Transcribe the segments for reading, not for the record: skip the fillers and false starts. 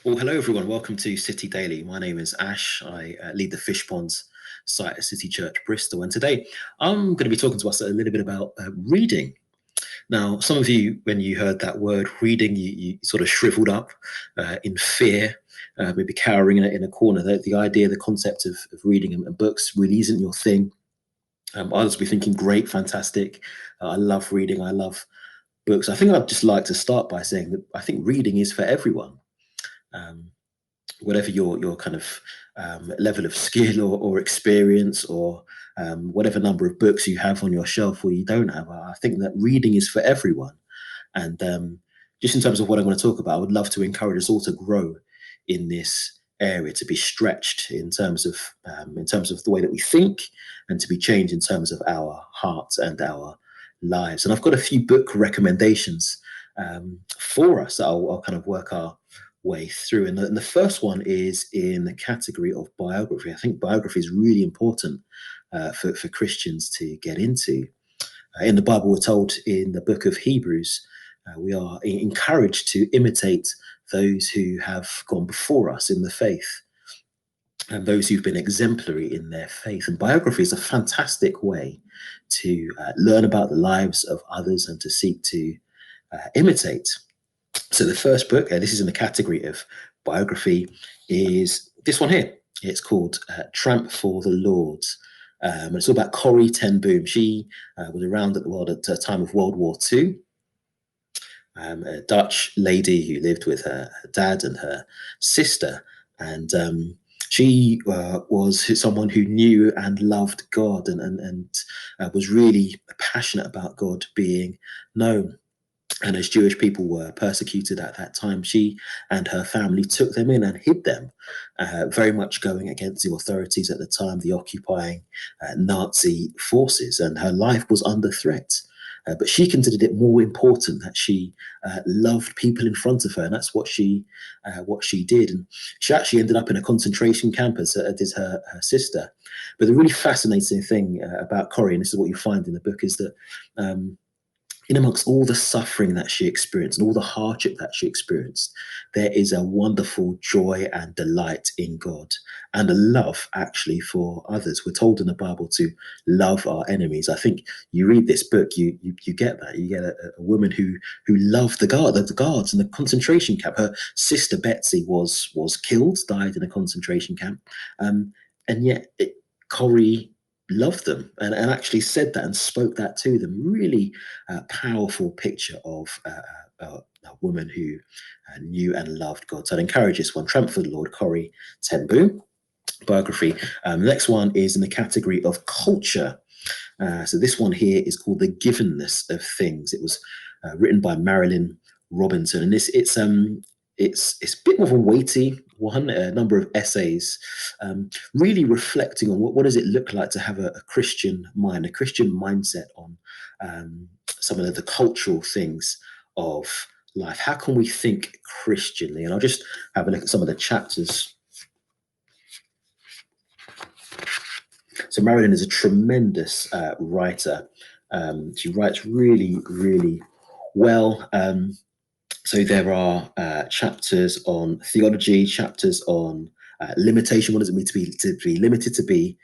Well, hello everyone. Welcome to City Daily. My name is Ash. I lead the Fish Ponds site at City Church, Bristol. And today I'm going to be talking to us a little bit about reading. Now, some of you, when you heard that word reading, you sort of shriveled up in fear, maybe cowering in a corner. The idea, the concept of reading and books really isn't your thing. Others will be thinking, great, fantastic. I love reading. I love books. I think I'd just like to start by saying that I think reading is for everyone. Um, Whatever your kind of level of skill or experience or whatever number of books you have on your shelf or you don't have, I think that reading is for everyone. And just in terms of what I'm going to talk about, I would love to encourage us all to grow in this area, to be stretched in terms of the way that we think, and to be changed in terms of our hearts and our lives. And I've got a few book recommendations for us that I'll kind of work our way through. And the first one is in the category of biography. I think biography is really important for Christians to get into. In the Bible, we're told in the book of Hebrews, we are encouraged to imitate those who have gone before us in the faith and those who've been exemplary in their faith. And biography is a fantastic way to learn about the lives of others and to seek to imitate. So the first book, this is in the category of biography, is this one here. It's called Tramp for the Lord. And it's all about Corrie ten Boom. She was around at the time of World War II, a Dutch lady who lived with her dad and her sister. And she was someone who knew and loved God and was really passionate about God being known. And as Jewish people were persecuted at that time, she and her family took them in and hid them, very much going against the authorities at the time, the occupying Nazi forces, and her life was under threat. But she considered it more important that she loved people in front of her, and that's what she did. And she actually ended up in a concentration camp, as did her sister. But the really fascinating thing about Corrie, and this is what you find in the book, is that in amongst all the suffering that she experienced and all the hardship that she experienced, there is a wonderful joy and delight in God and a love actually for others. We're told in the Bible to love our enemies. I think you read this book, you get that. You get a woman who loved the guards in the concentration camp. Her sister Betsy was killed, died in a concentration camp, and yet Corrie loved them and actually said that and spoke that to them. Really powerful picture of a woman who knew and loved God. So I'd encourage this one, Tramp for the Lord, Corrie ten Boom, biography. The next one is in the category of culture. So this one here is called The Givenness of Things. It was written by Marilynn Robinson, and it's a bit more of a weighty one, a number of essays, really reflecting on what does it look like to have a Christian mind, a Christian mindset on some of the cultural things of life. How can we think Christianly? And I'll just have a look at some of the chapters. So Marilynn is a tremendous writer. She writes really, really well. So there are chapters on theology, chapters on limitation. What does it mean to be limited, to be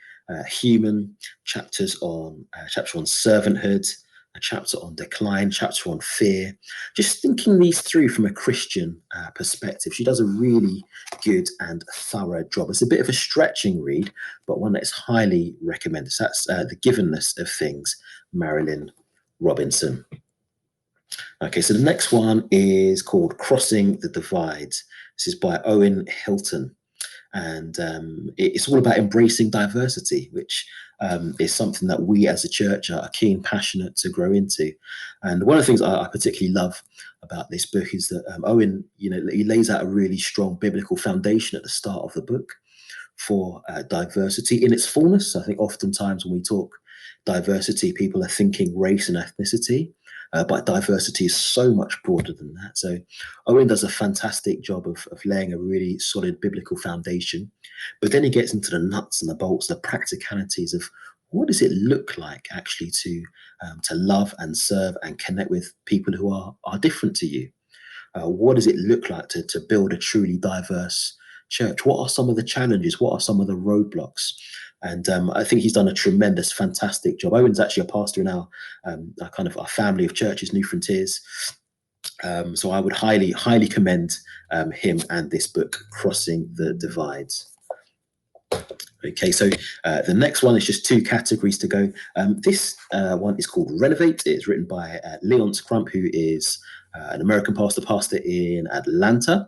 human? Chapter on servanthood, a chapter on decline, chapter on fear. Just thinking these through from a Christian perspective. She does a really good and thorough job. It's a bit of a stretching read, but one that's highly recommended. So that's The Givenness of Things, Marilynn Robinson. Okay, so the next one is called Crossing the Divide. This is by Owen Hylton. And it's all about embracing diversity, which is something that we as a church are keen, passionate to grow into. And one of the things I particularly love about this book is that Owen, he lays out a really strong biblical foundation at the start of the book for diversity in its fullness. I think oftentimes when we talk diversity, people are thinking race and ethnicity, but diversity is so much broader than that. So Owen does a fantastic job of laying a really solid biblical foundation, but then he gets into the nuts and the bolts, the practicalities of what does it look like actually to love and serve and connect with people who are different to you. What does it look like to build a truly diverse church? What are some of the challenges? What are some of the roadblocks? And I think he's done a tremendous, fantastic job. Owen's actually a pastor in our kind of our family of churches, New Frontiers. So I would highly commend him and this book, Crossing the Divides. Okay, so the next one is just two categories to go. This one is called Renovate. It's written by Leonce Crump, who is an American pastor in Atlanta.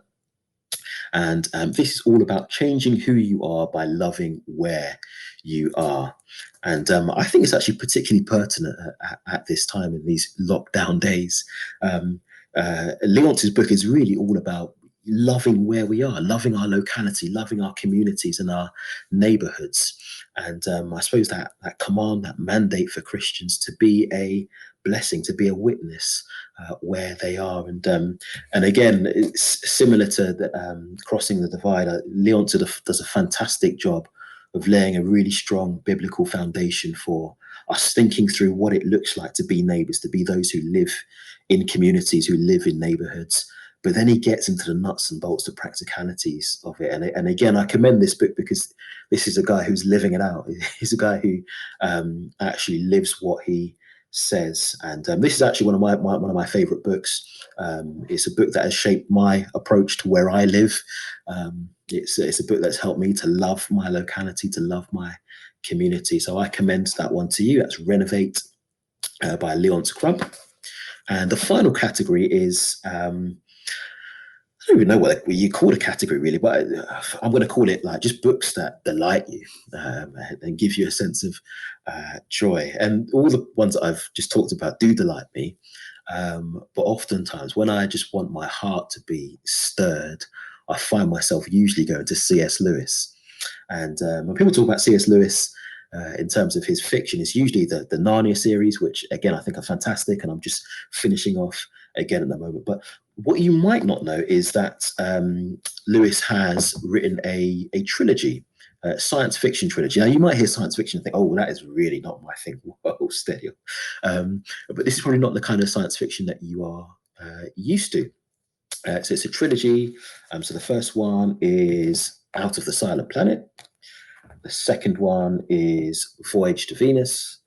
And this is all about changing who you are by loving where you are. And I think it's actually particularly pertinent at this time in these lockdown days. Leonce's book is really all about loving where we are, loving our locality, loving our communities and our neighborhoods. And I suppose that command, that mandate for Christians to be a blessing, to be a witness where they are. And again, it's similar to Crossing the Divide. Leonce does a fantastic job of laying a really strong biblical foundation for us thinking through what it looks like to be neighbors, to be those who live in communities, who live in neighborhoods. But then he gets into the nuts and bolts, the practicalities of it. And again, I commend this book because this is a guy who's living it out. He's a guy who actually lives what he says. And this is actually one of my favorite books. It's a book that has shaped my approach to where I live. It's a book that's helped me to love my locality, to love my community. So I commend that one to you. That's Renovate by Leonce Crump. And the final category is I don't even know what you call a category really, but I'm going to call it like just books that delight you and give you a sense of joy. And all the ones that I've just talked about do delight me. But oftentimes when I just want my heart to be stirred, I find myself usually going to C.S. Lewis. And when people talk about C.S. Lewis, in terms of his fiction, it's usually the Narnia series, which again I think are fantastic, and I'm just finishing off again at the moment. But what you might not know is that Lewis has written a trilogy, science fiction trilogy. Now you might hear science fiction and think, oh, well, that is really not my thing. Whoa, steady. But this is probably not the kind of science fiction that you are used to. So it's a trilogy. So the first one is Out of the Silent Planet. The second one is Voyage to Venus.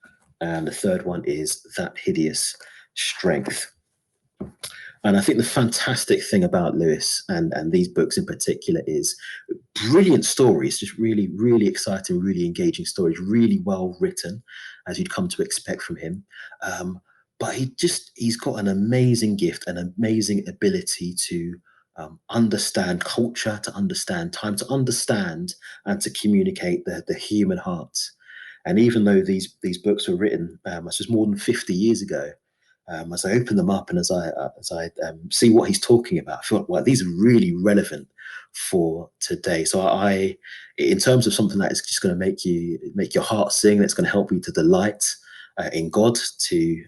And the third one is That Hideous Strength. And I think the fantastic thing about Lewis and these books in particular is brilliant stories, just really, really exciting, really engaging stories, really well written, as you'd come to expect from him. But he's got an amazing gift, an amazing ability to understand culture, to understand time, to understand and to communicate the human heart. And even though these books were written, I suppose more than 50 years ago, as I open them up and as I see what he's talking about, I feel like, well, these are really relevant for today. So in terms of something that is just going to make your heart sing, that's going to help you to delight in God, to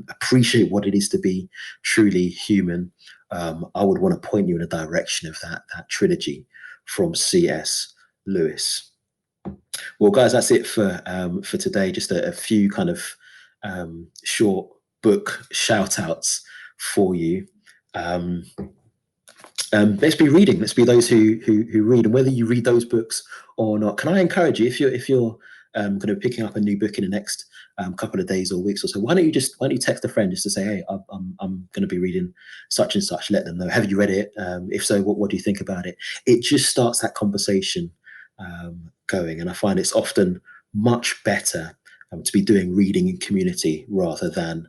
appreciate what it is to be truly human, I would want to point you in a direction of that trilogy from C.S. Lewis. Well, guys, that's it for today. Just a few kind of short book shout outs for you. Let's be reading. Let's be those who read, and whether you read those books or not. Can I encourage you, if you're going to be picking up a new book in the next couple of days or weeks or so, why don't you text a friend just to say, hey, I'm going to be reading such and such. Let them know. Have you read it? If so, what do you think about it? It just starts that conversation going, and I find it's often much better to be doing reading in community rather than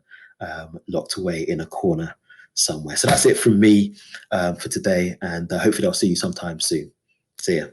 locked away in a corner somewhere. So that's it from me for today, and hopefully I'll see you sometime soon. See ya.